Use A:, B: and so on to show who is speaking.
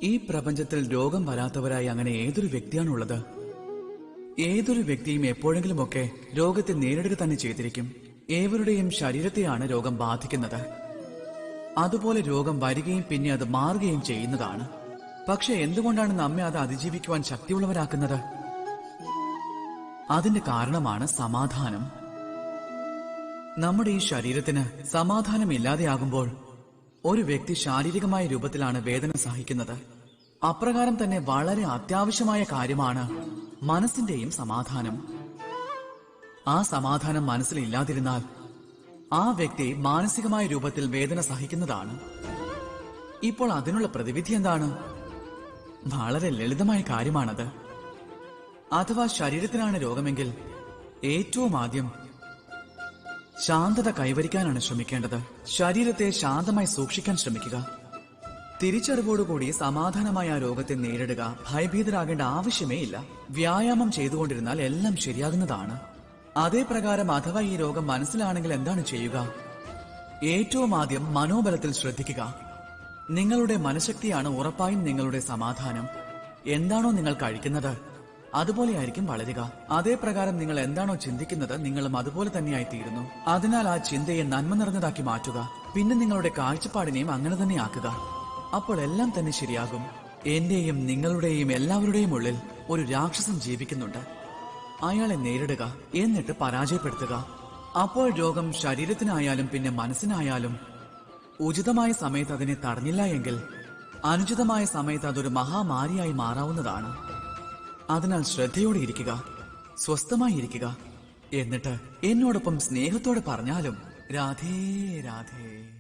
A: ഈ പ്രപഞ്ചത്തിൽ രോഗം വരാത്തവരായി അങ്ങനെ ഏതൊരു വ്യക്തിയാണുള്ളത്? ഏതൊരു വ്യക്തിയും എപ്പോഴെങ്കിലുമൊക്കെ രോഗത്തെ നേരിടുക തന്നെ ചെയ്തിരിക്കും. ഏവരുടെയും ശരീരത്തെയാണ് രോഗം ബാധിക്കുന്നത്. അതുപോലെ രോഗം വരികയും പിന്നെ അത് മാറുകയും ചെയ്യുന്നതാണ്. പക്ഷെ എന്തുകൊണ്ടാണ് നമ്മെ അത് അതിജീവിക്കുവാൻ ശക്തിയുള്ളവരാക്കുന്നത്? അതിന്റെ കാരണമാണ് സമാധാനം. നമ്മുടെ ഈ ശരീരത്തിന് സമാധാനമില്ലാതെയാകുമ്പോൾ ഒരു വ്യക്തി ശാരീരികമായ രൂപത്തിലാണ് വേദന സഹിക്കുന്നത്. അപ്രകാരം തന്നെ വളരെ അത്യാവശ്യമായ കാര്യമാണ് മനസ്സിന്റെയും സമാധാനം. ആ സമാധാനം മനസ്സിലില്ലാതിരുന്നാൽ ആ വ്യക്തി മാനസികമായ രൂപത്തിൽ വേദന സഹിക്കുന്നതാണ്. ഇപ്പോൾ അതിനുള്ള പ്രതിവിധി എന്താണ്? വളരെ ലളിതമായ കാര്യമാണത്. അഥവാ ശരീരത്തിനാണ് രോഗമെങ്കിൽ ഏറ്റവും ആദ്യം ശാന്തത കൈവരിക്കാനാണ് ശ്രമിക്കേണ്ടത്. ശരീരത്തെ ശാന്തമായി സൂക്ഷിക്കാൻ ശ്രമിക്കുക. തിരിച്ചറിവോടുകൂടി സമാധാനമായ ആ രോഗത്തെ നേരിടുക. ഭയഭീതരാകേണ്ട ആവശ്യമേ ഇല്ല. വ്യായാമം ചെയ്തുകൊണ്ടിരുന്നാൽ എല്ലാം ശരിയാകുന്നതാണ്. അതേ പ്രകാരം അഥവാ ഈ രോഗം മനസ്സിലാണെങ്കിൽ എന്താണ് ചെയ്യുക? ഏറ്റവും ആദ്യം മനോബലത്തിൽ ശ്രദ്ധിക്കുക. നിങ്ങളുടെ മനഃശക്തിയാണ് ഉറപ്പായും നിങ്ങളുടെ സമാധാനം. എന്താണോ നിങ്ങൾ കഴിക്കുന്നത് അതുപോലെയായിരിക്കും വളരുക. അതേ പ്രകാരം നിങ്ങൾ എന്താണോ ചിന്തിക്കുന്നത് നിങ്ങളും അതുപോലെ തന്നെയായി തീരുന്നു. അതിനാൽ ആ ചിന്തയെ നന്മ നിറഞ്ഞതാക്കി മാറ്റുക. പിന്നെ നിങ്ങളുടെ കാഴ്ചപ്പാടിനെയും അങ്ങനെ തന്നെ ആക്കുക. അപ്പോൾ എല്ലാം തന്നെ ശരിയാകും. എന്റെയും നിങ്ങളുടെയും എല്ലാവരുടെയും ഉള്ളിൽ ഒരു രാക്ഷസൻ ജീവിക്കുന്നുണ്ട്. അയാളെ നേരിടുക, എന്നിട്ട് പരാജയപ്പെടുത്തുക. അപ്പോൾ രോഗം ശരീരത്തിനായാലും പിന്നെ മനസ്സിനായാലും ഉചിതമായ സമയത്ത് അതിനെ തടഞ്ഞില്ല എങ്കിൽ അനുചിതമായ സമയത്ത് അതൊരു മഹാമാരിയായി മാറാവുന്നതാണ്. അതിനാൽ ശ്രദ്ധയോടെ ഇരിക്കുക, സ്വസ്ഥമായി ഇരിക്കുക. എന്നിട്ട് എന്നോടൊപ്പം സ്നേഹത്തോടെ പറഞ്ഞാലും രാധേ രാധേ.